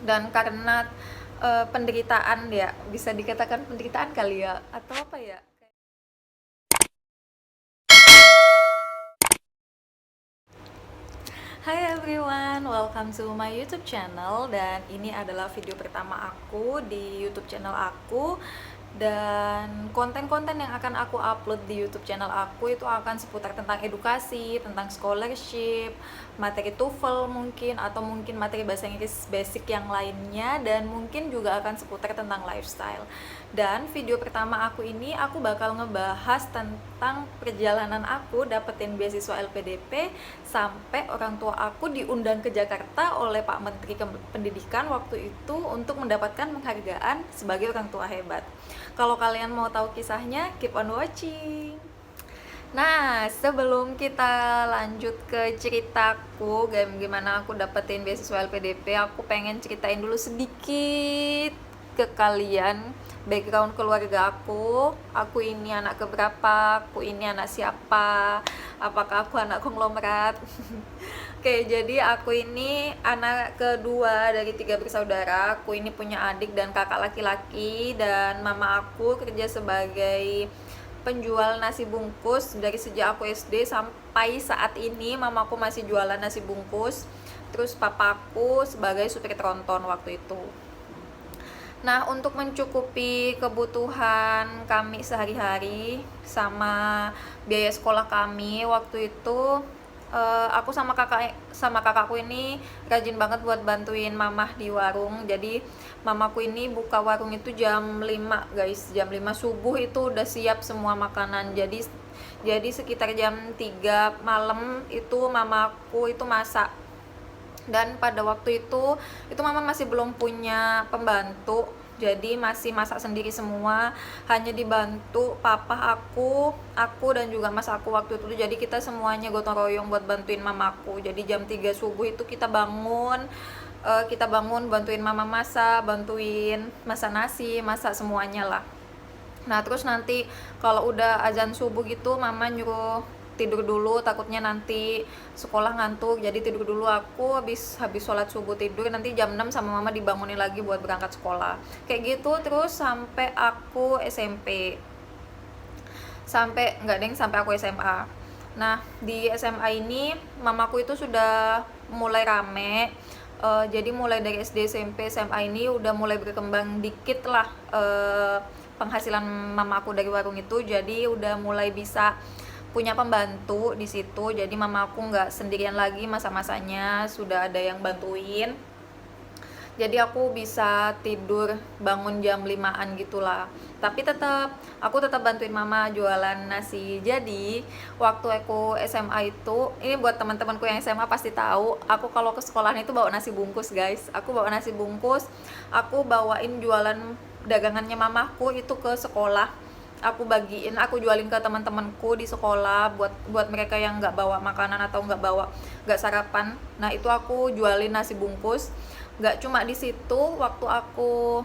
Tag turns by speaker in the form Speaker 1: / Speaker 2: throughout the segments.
Speaker 1: dan karena penderitaan, ya bisa dikatakan penderitaan kali ya, atau apa ya. Hai everyone, welcome to my YouTube channel. Dan ini adalah video pertama aku di YouTube channel aku. Dan konten-konten yang akan aku upload di YouTube channel aku itu akan seputar tentang edukasi, tentang scholarship, materi TOEFL mungkin, atau mungkin materi bahasa Inggris basic yang lainnya, dan mungkin juga akan seputar tentang lifestyle. Dan video pertama aku ini aku bakal ngebahas tentang perjalanan aku dapetin beasiswa LPDP sampai orang tua aku diundang ke Jakarta oleh Pak Menteri Pendidikan waktu itu untuk mendapatkan penghargaan sebagai orang tua hebat. Kalau kalian mau tahu kisahnya, keep on watching. Nah, sebelum kita lanjut ke ceritaku, gimana aku dapetin beasiswa LPDP, aku pengen ceritain dulu sedikit ke kalian background keluarga aku. Aku ini anak keberapa, aku ini anak siapa, apakah aku anak konglomerat. Oke, jadi aku ini anak kedua dari 3 bersaudara. Aku ini punya adik dan kakak laki-laki, dan mama aku kerja sebagai penjual nasi bungkus dari sejak aku SD sampai saat ini. Mamaku masih jualan nasi bungkus. Terus papaku sebagai supir tronton waktu itu. Nah, untuk mencukupi kebutuhan kami sehari-hari sama biaya sekolah kami waktu itu, aku sama kakakku ini rajin banget buat bantuin mamah di warung. Jadi mamaku ini buka warung itu jam 5, guys. Jam 5 subuh itu udah siap semua makanan. Jadi sekitar jam 3 malam itu mamaku itu masak. Dan pada waktu itu mama masih belum punya pembantu, jadi masih masak sendiri semua, hanya dibantu papa aku dan juga mas aku waktu itu. Jadi kita semuanya gotong royong buat bantuin mamaku. Jadi jam 3 subuh itu kita bangun bantuin mama masak, bantuin masak nasi, masak semuanya lah. Nah, terus nanti kalau udah azan subuh gitu, mama nyuruh tidur dulu, takutnya nanti sekolah ngantuk. Jadi tidur dulu aku, habis sholat subuh tidur, nanti jam 6 sama mama dibangunin lagi buat berangkat sekolah. Kayak gitu terus sampai aku SMP. Sampai aku SMA. Nah, di SMA ini mamaku itu sudah mulai rame. Jadi mulai dari SD, SMP, SMA ini udah mulai berkembang dikit lah penghasilan mamaku dari warung itu. Jadi udah mulai bisa punya pembantu di situ. Jadi mamaku nggak sendirian lagi masa-masanya, sudah ada yang bantuin. Jadi aku bisa tidur bangun jam 5-an gitulah. Tapi aku tetap bantuin mama jualan nasi. Jadi waktu aku SMA itu, ini buat teman-temanku yang SMA pasti tahu, aku kalau ke sekolahan itu bawa nasi bungkus, guys. Aku bawa nasi bungkus, aku bawain jualan dagangannya mamaku itu ke sekolah. Aku jualin ke teman-temanku di sekolah, buat mereka yang nggak bawa makanan atau nggak sarapan. Nah, itu aku jualin nasi bungkus. Nggak cuma di situ, waktu aku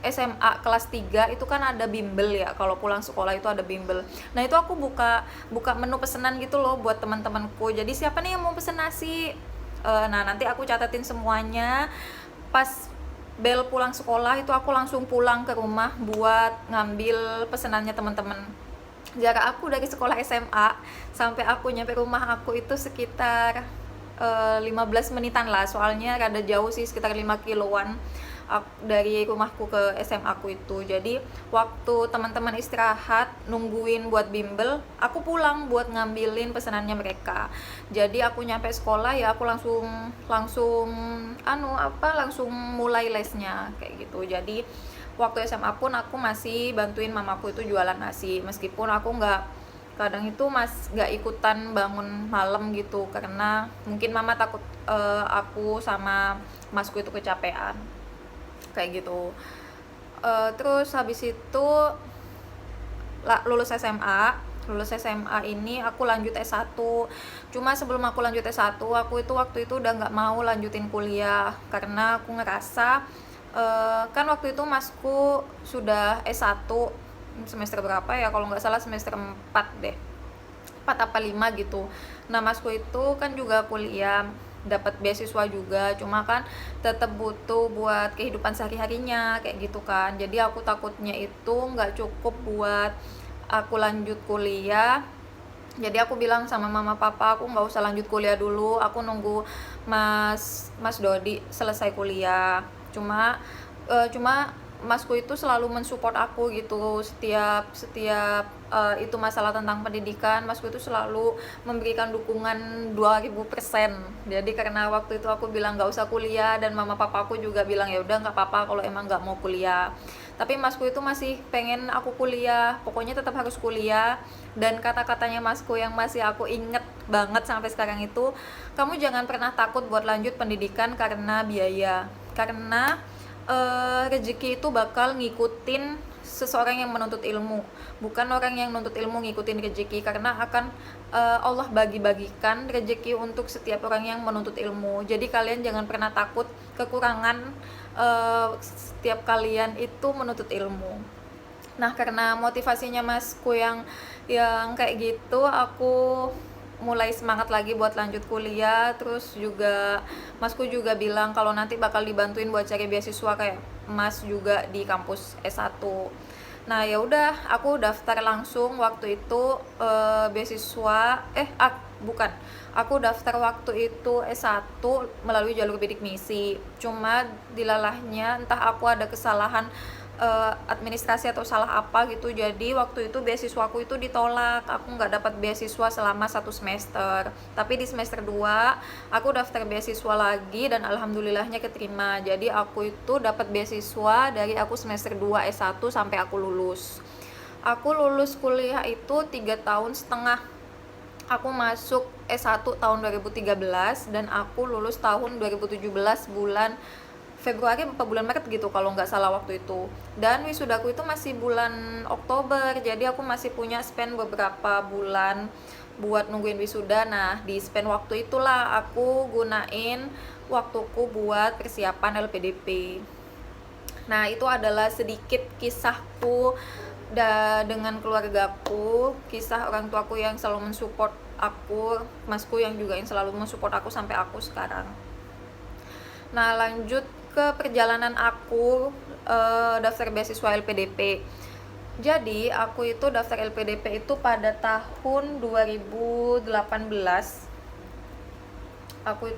Speaker 1: SMA kelas 3 itu kan ada bimbel ya, kalau pulang sekolah itu ada bimbel. Nah, itu aku buka menu pesanan gitu loh buat teman-temanku. Jadi siapa nih yang mau pesen nasi? Nah, nanti aku catetin semuanya. Pas bel pulang sekolah itu aku langsung pulang ke rumah buat ngambil pesenannya teman-teman. Jarak aku dari sekolah SMA sampai aku nyampe rumah aku itu sekitar 15 menitan lah, soalnya rada jauh sih, sekitar 5 kiloan dari rumahku ke SMA aku itu. Jadi waktu teman-teman istirahat nungguin buat bimbel, aku pulang buat ngambilin pesanannya mereka. Jadi aku nyampe sekolah ya aku langsung mulai lesnya kayak gitu. Jadi waktu SMA pun aku masih bantuin mamaku itu jualan nasi, meskipun aku kadang itu nggak ikutan bangun malam gitu, karena mungkin mama takut aku sama masku itu kecapean kayak gitu. Terus habis itu lulus SMA ini aku lanjut S1. Cuma sebelum aku lanjut S1, aku itu waktu itu udah nggak mau lanjutin kuliah karena aku ngerasa kan waktu itu masku sudah S1 semester berapa ya, kalau nggak salah semester 4 deh, 4 apa 5 gitu. Nah, masku itu kan juga kuliah. dapat beasiswa juga, cuma kan tetap butuh buat kehidupan sehari-harinya kayak gitu kan. Jadi aku takutnya itu nggak cukup buat aku lanjut kuliah. Jadi aku bilang sama mama papa, aku nggak usah lanjut kuliah dulu, aku nunggu Mas Dodi selesai kuliah. Cuma masku itu selalu mensupport aku gitu, setiap setiap itu masalah tentang pendidikan, masku itu selalu memberikan dukungan 2000%. Jadi karena waktu itu aku bilang nggak usah kuliah, dan mama papa aku juga bilang ya udah nggak apa-apa kalau emang nggak mau kuliah, tapi masku itu masih pengen aku kuliah, pokoknya tetap harus kuliah. Dan kata-katanya masku yang masih aku inget banget sampai sekarang itu, kamu jangan pernah takut buat lanjut pendidikan karena biaya, karena rezeki itu bakal ngikutin seseorang yang menuntut ilmu, bukan orang yang menuntut ilmu ngikutin rezeki, karena akan Allah bagi-bagikan rezeki untuk setiap orang yang menuntut ilmu. Jadi kalian jangan pernah takut kekurangan setiap kalian itu menuntut ilmu. Nah, karena motivasinya masku yang kayak gitu, aku mulai semangat lagi buat lanjut kuliah. Terus juga masku juga bilang kalau nanti bakal dibantuin buat cari beasiswa kayak Mas juga di kampus S1. Nah, ya udah, aku daftar langsung waktu itu beasiswa bukan. Aku daftar waktu itu S1 melalui jalur bidik misi. Cuma dilalahnya entah aku ada kesalahan administrasi atau salah apa gitu, jadi waktu itu beasiswaku itu ditolak, aku nggak dapat beasiswa selama 1 semester. Tapi di semester 2 aku daftar beasiswa lagi dan alhamdulillahnya keterima. Jadi aku itu dapat beasiswa dari aku semester 2 S1 sampai aku lulus. Aku lulus kuliah itu 3 tahun setengah. Aku masuk S1 tahun 2013 dan aku lulus tahun 2017 bulan Februari apa bulan Maret gitu kalau nggak salah waktu itu. Dan wisudaku itu masih bulan Oktober, jadi aku masih punya spend beberapa bulan buat nungguin wisuda. Nah, di spend waktu itulah aku gunain waktuku buat persiapan LPDP. Nah, itu adalah sedikit kisahku dengan keluargaku, kisah orang tuaku yang selalu mensupport aku, masku yang juga yang selalu mensupport aku sampai aku sekarang. Nah, lanjut ke perjalanan aku daftar beasiswa LPDP. Jadi aku itu daftar LPDP itu pada tahun 2018. Aku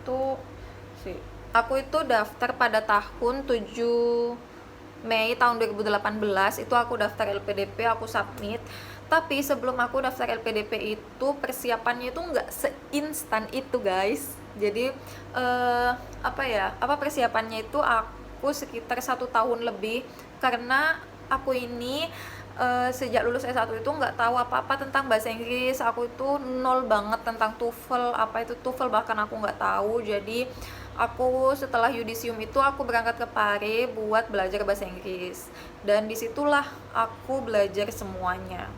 Speaker 1: itu daftar pada tahun 7 Mei tahun 2018. Itu aku daftar LPDP, aku submit. Tapi sebelum aku daftar LPDP itu persiapannya itu nggak seinstan itu, guys. Jadi persiapannya itu aku sekitar 1 tahun lebih, karena aku ini sejak lulus S1 itu nggak tahu apa-apa tentang bahasa Inggris. Aku itu nol banget tentang TOEFL, apa itu TOEFL bahkan aku nggak tahu. Jadi aku setelah yudisium itu aku berangkat ke Pare buat belajar bahasa Inggris, dan disitulah aku belajar semuanya.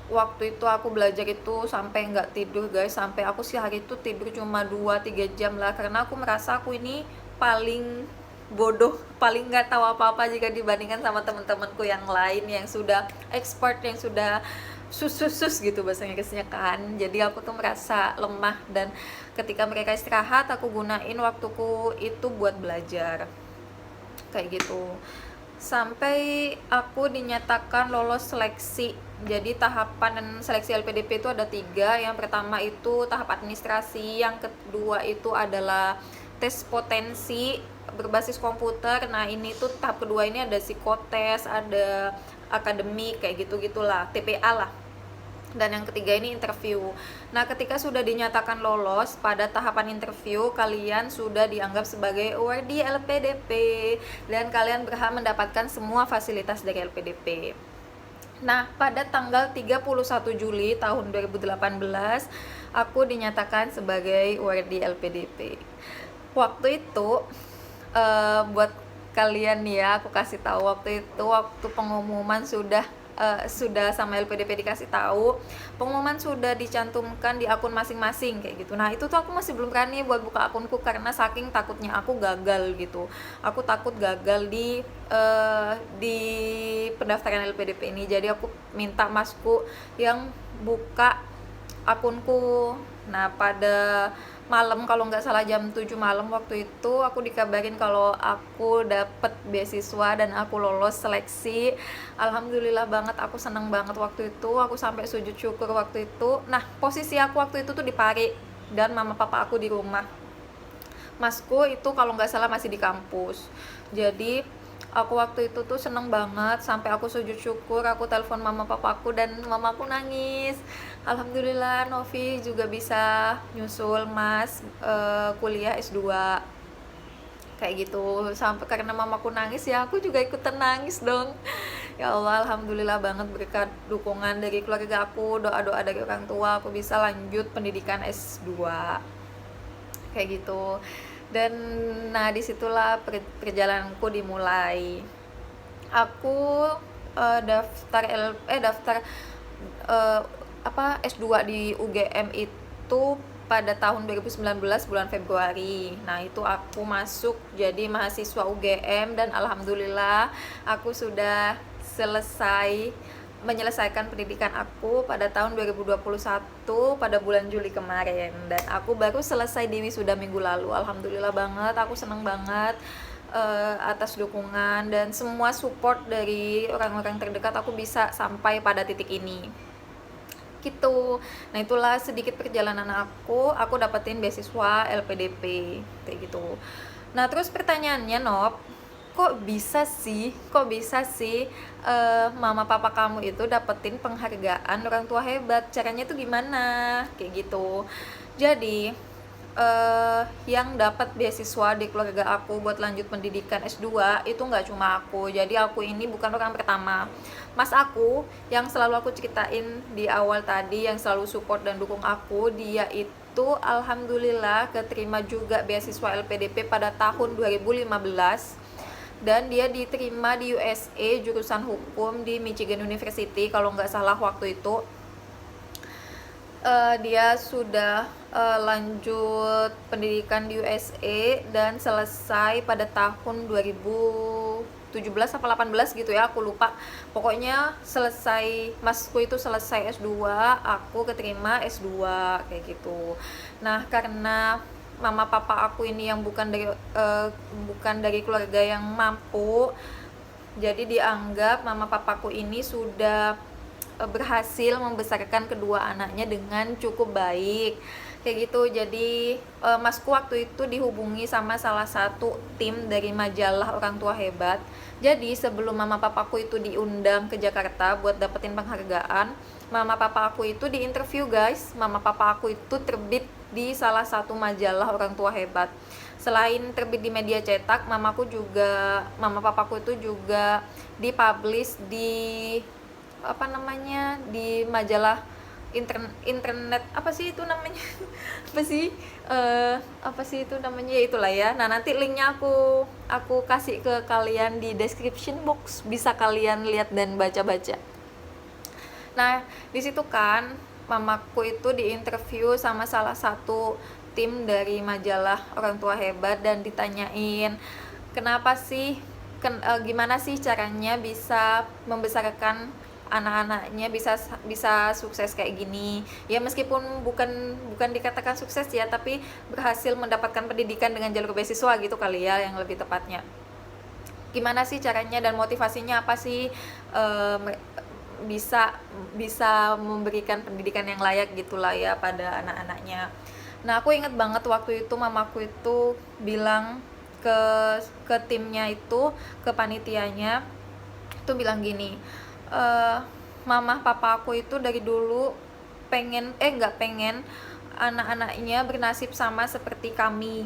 Speaker 1: Waktu itu aku belajar itu sampai nggak tidur, guys, sampai aku sehari itu tidur cuma 2-3 jam lah, karena aku merasa aku ini paling bodoh, paling nggak tahu apa-apa jika dibandingkan sama teman-temanku yang lain yang sudah expert, yang sudah sus gitu bahasa Inggrisnya kan. Jadi aku tuh merasa lemah, dan ketika mereka istirahat aku gunain waktuku itu buat belajar kayak gitu, sampai aku dinyatakan lolos seleksi. Jadi tahapan dan seleksi LPDP itu ada 3. Yang pertama itu tahap administrasi, yang kedua itu adalah tes potensi berbasis komputer. Nah, ini tuh tahap kedua ini ada psikotes, ada akademik kayak gitu-gitulah, TPA lah. Dan yang ketiga ini interview. Nah, ketika sudah dinyatakan lolos pada tahapan interview, kalian sudah dianggap sebagai awardee LPDP dan kalian berhak mendapatkan semua fasilitas dari LPDP. Nah, pada tanggal 31 Juli tahun 2018, aku dinyatakan sebagai awardee LPDP. Waktu itu buat kalian ya, aku kasih tahu, waktu pengumuman sudah sama LPDP dikasih tahu, pengumuman sudah dicantumkan di akun masing-masing kayak gitu. Nah, itu tuh aku masih belum berani buat buka akunku karena saking takutnya aku gagal gitu. Aku takut gagal di pendaftaran LPDP ini. Jadi aku minta masku yang buka akunku. Nah, pada malam, kalau nggak salah jam 7 malam waktu itu aku dikabarin kalau aku dapet beasiswa dan aku lolos seleksi. Alhamdulillah banget, aku seneng banget waktu itu, aku sampai sujud syukur waktu itu. Nah, posisi aku waktu itu tuh di Pari dan mama papa aku di rumah. Masku itu kalau nggak salah masih di kampus. Jadi aku waktu itu tuh seneng banget, sampai aku sujud syukur, aku telepon mama papaku dan mamaku nangis. Alhamdulillah Novi juga bisa nyusul Mas kuliah S2 kayak gitu. Sampai karena mamaku nangis ya aku juga ikutan nangis dong. Ya Allah, alhamdulillah banget berkat dukungan dari keluarga aku, doa-doa dari orang tua, aku bisa lanjut pendidikan S2 kayak gitu. Dan nah disitulah perjalananku dimulai. Aku daftar eh, S2 di UGM itu pada tahun 2019 bulan Februari. Nah, itu aku masuk jadi mahasiswa UGM dan alhamdulillah aku sudah menyelesaikan pendidikan aku pada tahun 2021 pada bulan Juli kemarin, dan aku baru selesai di wisuda minggu lalu. Alhamdulillah banget, aku seneng banget atas dukungan dan semua support dari orang-orang terdekat aku bisa sampai pada titik ini gitu. Nah, itulah sedikit perjalanan aku dapetin beasiswa LPDP kayak gitu. Nah, terus pertanyaannya, Nop, kok bisa sih mama papa kamu itu dapetin penghargaan orang tua hebat, caranya itu gimana kayak gitu. Jadi yang dapat beasiswa di keluarga aku buat lanjut pendidikan S2 itu nggak cuma aku. Jadi aku ini bukan orang pertama. Mas aku yang selalu aku ceritain di awal tadi, yang selalu support dan dukung aku, dia itu alhamdulillah keterima juga beasiswa LPDP pada tahun 2015, dan dia diterima di USA jurusan hukum di Michigan University kalau nggak salah waktu itu. Dia sudah lanjut pendidikan di USA dan selesai pada tahun 2017 atau 18 gitu ya, aku lupa. Pokoknya selesai, masku itu selesai S2, aku keterima S2 kayak gitu. Nah, karena mama papa aku ini yang bukan dari keluarga yang mampu, jadi dianggap mama papaku ini sudah berhasil membesarkan kedua anaknya dengan cukup baik kayak gitu. Jadi masku waktu itu dihubungi sama salah satu tim dari majalah Orang Tua Hebat. Jadi sebelum mama papaku itu diundang ke Jakarta buat dapetin penghargaan, mama papa aku itu diinterview guys. Mama papa aku itu terbit di salah satu majalah Orang Tua Hebat. Selain terbit di media cetak, mama papaku itu juga dipublish di di majalah internet, apa sih itu namanya apa sih itu namanya, ya itulah ya. Nah, nanti linknya aku kasih ke kalian di description box, bisa kalian lihat dan baca-baca. Nah, di situ kan mamaku itu diinterview sama salah satu tim dari majalah Orang Tua Hebat dan ditanyain gimana sih caranya bisa membesarkan anak-anaknya bisa sukses kayak gini ya, meskipun bukan dikatakan sukses ya, tapi berhasil mendapatkan pendidikan dengan jalur beasiswa gitu kali ya, yang lebih tepatnya. Gimana sih caranya dan motivasinya apa sih bisa bisa memberikan pendidikan yang layak gitulah ya pada anak-anaknya. Nah, aku inget banget waktu itu mamaku itu bilang ke timnya itu, ke panitianya itu bilang gini, mama papa aku itu dari dulu nggak pengen anak-anaknya bernasib sama seperti kami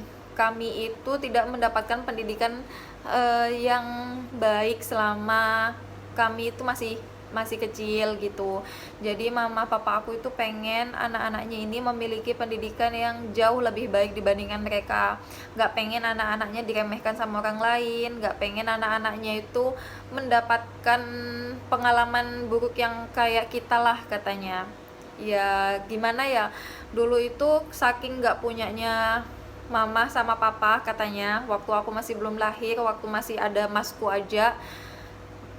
Speaker 1: itu tidak mendapatkan pendidikan yang baik selama kami itu masih kecil gitu. Jadi mama papa aku itu pengen anak-anaknya ini memiliki pendidikan yang jauh lebih baik dibandingkan mereka. Gak pengen anak-anaknya diremehkan sama orang lain, gak pengen anak-anaknya itu mendapatkan pengalaman buruk yang kayak kita lah katanya. Ya gimana ya, dulu itu saking gak punyanya mama sama papa katanya, waktu aku masih belum lahir, waktu masih ada masku aja,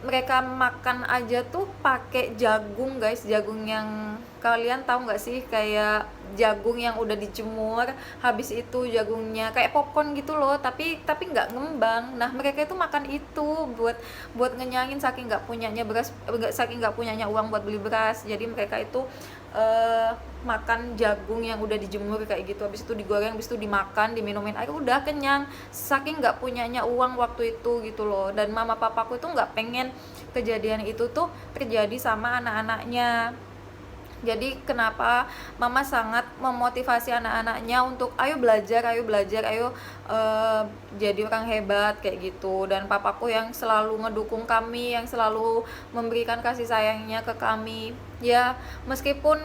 Speaker 1: mereka makan aja tuh pakai jagung guys, jagung yang kalian tahu nggak sih, kayak jagung yang udah dijemur, habis itu jagungnya kayak popcorn gitu loh, tapi nggak ngembang. Nah mereka itu makan itu buat buat ngenyangin, saking nggak punyanya beras, saking nggak punyanya uang buat beli beras, jadi mereka itu makan jagung yang udah dijemur kayak gitu, habis itu digoreng, habis itu dimakan, diminumin air, udah kenyang, saking nggak punyanya uang waktu itu gitu loh. Dan mama papaku itu nggak pengen kejadian itu tuh terjadi sama anak-anaknya. Jadi kenapa mama sangat memotivasi anak-anaknya untuk ayo belajar, ayo belajar, ayo jadi orang hebat kayak gitu. Dan papaku yang selalu ngedukung kami, yang selalu memberikan kasih sayangnya ke kami. Ya meskipun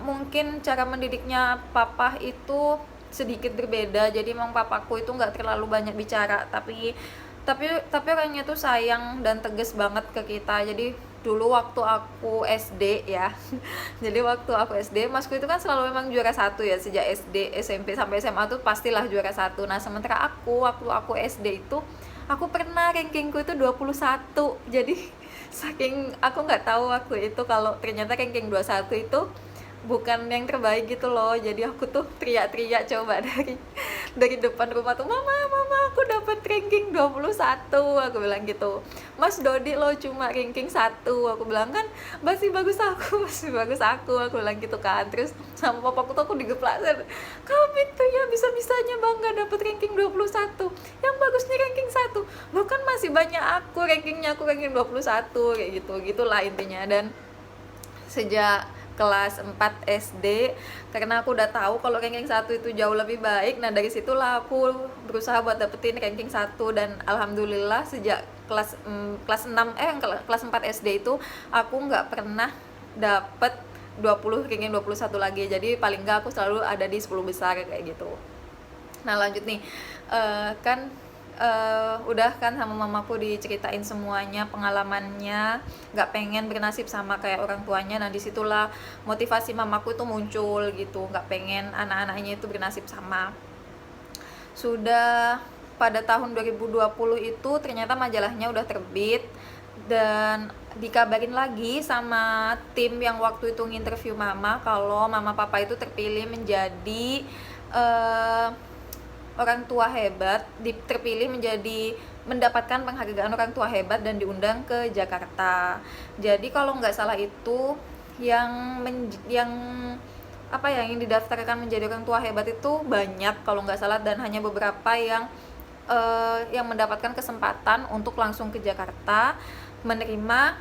Speaker 1: mungkin cara mendidiknya papa itu sedikit berbeda, jadi emang papaku itu nggak terlalu banyak bicara, tapi orangnya tuh sayang dan tegas banget ke kita. Jadi dulu waktu aku SD ya jadi waktu aku SD, masku itu kan selalu memang juara satu ya, sejak SD, SMP sampai SMA tuh pastilah juara satu. Nah sementara aku waktu aku SD itu, aku pernah rankingku itu 21. Jadi saking aku nggak tahu waktu itu kalau ternyata ranking 21 itu bukan yang terbaik gitu loh. Jadi aku tuh teriak-teriak coba dari depan rumah tuh, mama aku dapat ranking 21, aku bilang gitu. Mas Dodi lo cuma ranking 1, aku bilang kan masih bagus aku masih bagus aku bilang gitu kan. Terus sama papaku tuh aku digeplak, kamu itu ya bisa-bisanya bangga dapat ranking 21, yang bagusnya ranking 1, lo kan masih banyak aku rankingnya, aku ranking 21 kayak gitu gitulah intinya. Dan sejak kelas 4 SD, karena aku udah tahu kalau ranking 1 itu jauh lebih baik, nah dari situlah aku berusaha buat dapetin ranking 1. Dan alhamdulillah sejak kelas 6 kelas 4 SD itu aku nggak pernah dapet 20 ranking 21 lagi, jadi paling nggak aku selalu ada di 10 besar kayak gitu. Nah lanjut nih, kan udah kan sama mamaku diceritain semuanya pengalamannya, nggak pengen bernasib sama kayak orang tuanya. Nah disitulah motivasi mamaku itu muncul gitu, nggak pengen anak-anaknya itu bernasib sama. Sudah pada tahun 2020 itu ternyata majalahnya udah terbit, dan dikabarin lagi sama tim yang waktu itu nginterview mama kalau mama papa itu terpilih menjadi orang tua hebat, terpilih menjadi mendapatkan penghargaan orang tua hebat dan diundang ke Jakarta. Jadi kalau nggak salah itu yang apa ya, yang didaftarkan menjadi orang tua hebat itu banyak kalau nggak salah, dan hanya beberapa yang mendapatkan kesempatan untuk langsung ke Jakarta menerima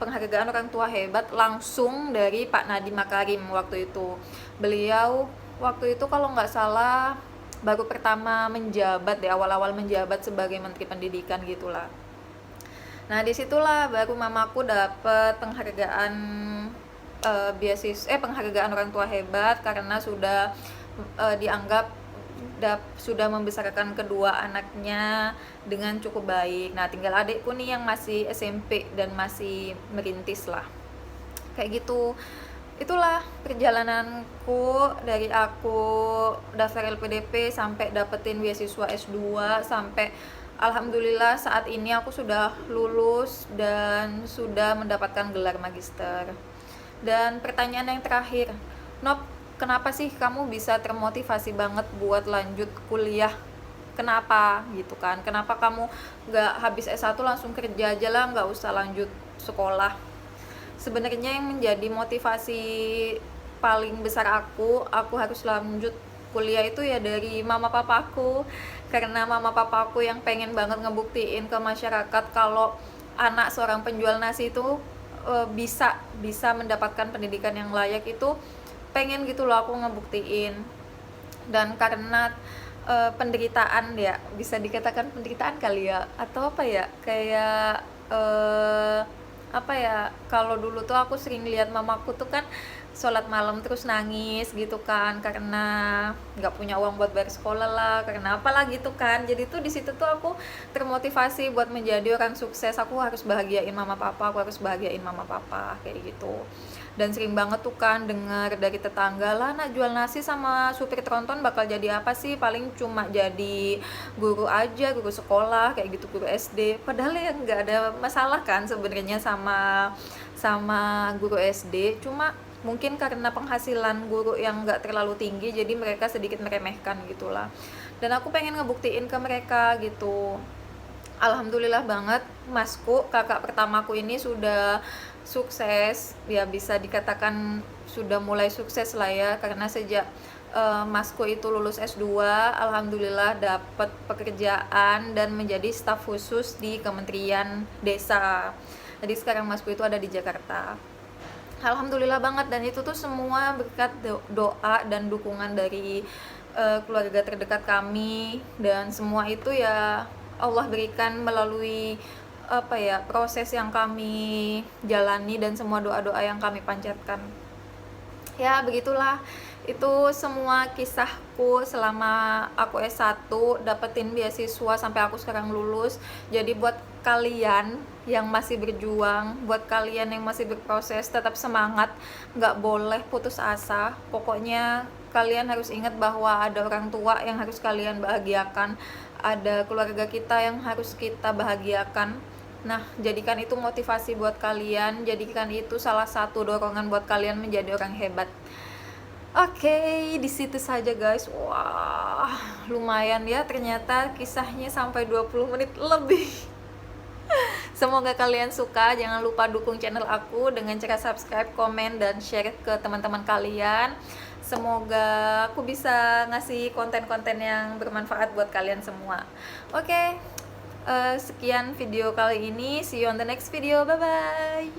Speaker 1: penghargaan orang tua hebat langsung dari Pak Nadiem Makarim waktu itu. Beliau waktu itu kalau nggak salah baru pertama menjabat, di awal-awal menjabat sebagai Menteri Pendidikan gitulah. Nah disitulah baru mamaku dapet penghargaan penghargaan orang tua hebat, karena sudah dianggap sudah membesarkan kedua anaknya dengan cukup baik. Nah tinggal adikku nih yang masih SMP dan masih merintis lah kayak gitu. Itulah perjalananku dari aku daftar LPDP sampai dapetin beasiswa S2, sampai alhamdulillah saat ini aku sudah lulus dan sudah mendapatkan gelar magister. Dan pertanyaan yang terakhir, Nop, kenapa sih kamu bisa termotivasi banget buat lanjut kuliah? Kenapa gitu kan? Kenapa kamu nggak habis S1 langsung kerja aja lah, nggak usah lanjut sekolah? Sebenarnya yang menjadi motivasi paling besar aku harus lanjut kuliah itu ya dari mama papaku, karena mama papaku yang pengen banget ngebuktiin ke masyarakat kalau anak seorang penjual nasi itu bisa mendapatkan pendidikan yang layak. Itu pengen gitu loh aku ngebuktiin. Dan karena penderitaan, ya bisa dikatakan penderitaan kali ya, atau apa ya, kayak apa ya, kalau dulu tuh aku sering lihat mamaku tuh kan sholat malam terus nangis gitu kan, karena nggak punya uang buat bayar sekolah lah, karena apalah gitu kan. Jadi tuh di situ tuh aku termotivasi buat menjadi orang sukses. Aku harus bahagiain mama papa, aku harus bahagiain mama papa kayak gitu. Dan sering banget tuh kan dengar dari tetangga, lah nak jual nasi sama supir tronton bakal jadi apa sih, paling cuma jadi guru aja, guru sekolah kayak gitu, guru SD. Padahal ya nggak ada masalah kan sebenarnya sama guru SD, cuma mungkin karena penghasilan guru yang nggak terlalu tinggi jadi mereka sedikit meremehkan gitulah. Dan aku pengen ngebuktiin ke mereka gitu. Alhamdulillah banget, masku, kakak pertamaku ini sudah sukses, ya bisa dikatakan sudah mulai sukses lah ya, karena sejak masku itu lulus S2, alhamdulillah dapat pekerjaan dan menjadi staf khusus di Kementerian Desa. Jadi sekarang masku itu ada di Jakarta. Alhamdulillah banget, dan itu tuh semua berkat doa dan dukungan dari keluarga terdekat kami, dan semua itu ya Allah berikan melalui apa ya, proses yang kami jalani dan semua doa-doa yang kami panjatkan. Ya begitulah, itu semua kisahku selama aku S1 dapetin beasiswa sampai aku sekarang lulus. Jadi buat kalian yang masih berjuang, buat kalian yang masih berproses, tetap semangat, nggak boleh putus asa. Pokoknya kalian harus ingat bahwa ada orang tua yang harus kalian bahagiakan, ada keluarga kita yang harus kita bahagiakan. Nah, jadikan itu motivasi buat kalian, jadikan itu salah satu dorongan buat kalian menjadi orang hebat. Oke, di situ saja guys. Wah, lumayan ya ternyata kisahnya sampai 20 menit lebih. Semoga kalian suka. Jangan lupa dukung channel aku dengan cara subscribe, komen, dan share ke teman-teman kalian. Semoga aku bisa ngasih konten-konten yang bermanfaat buat kalian semua. Oke. Sekian video kali ini, see you on the next video, bye bye.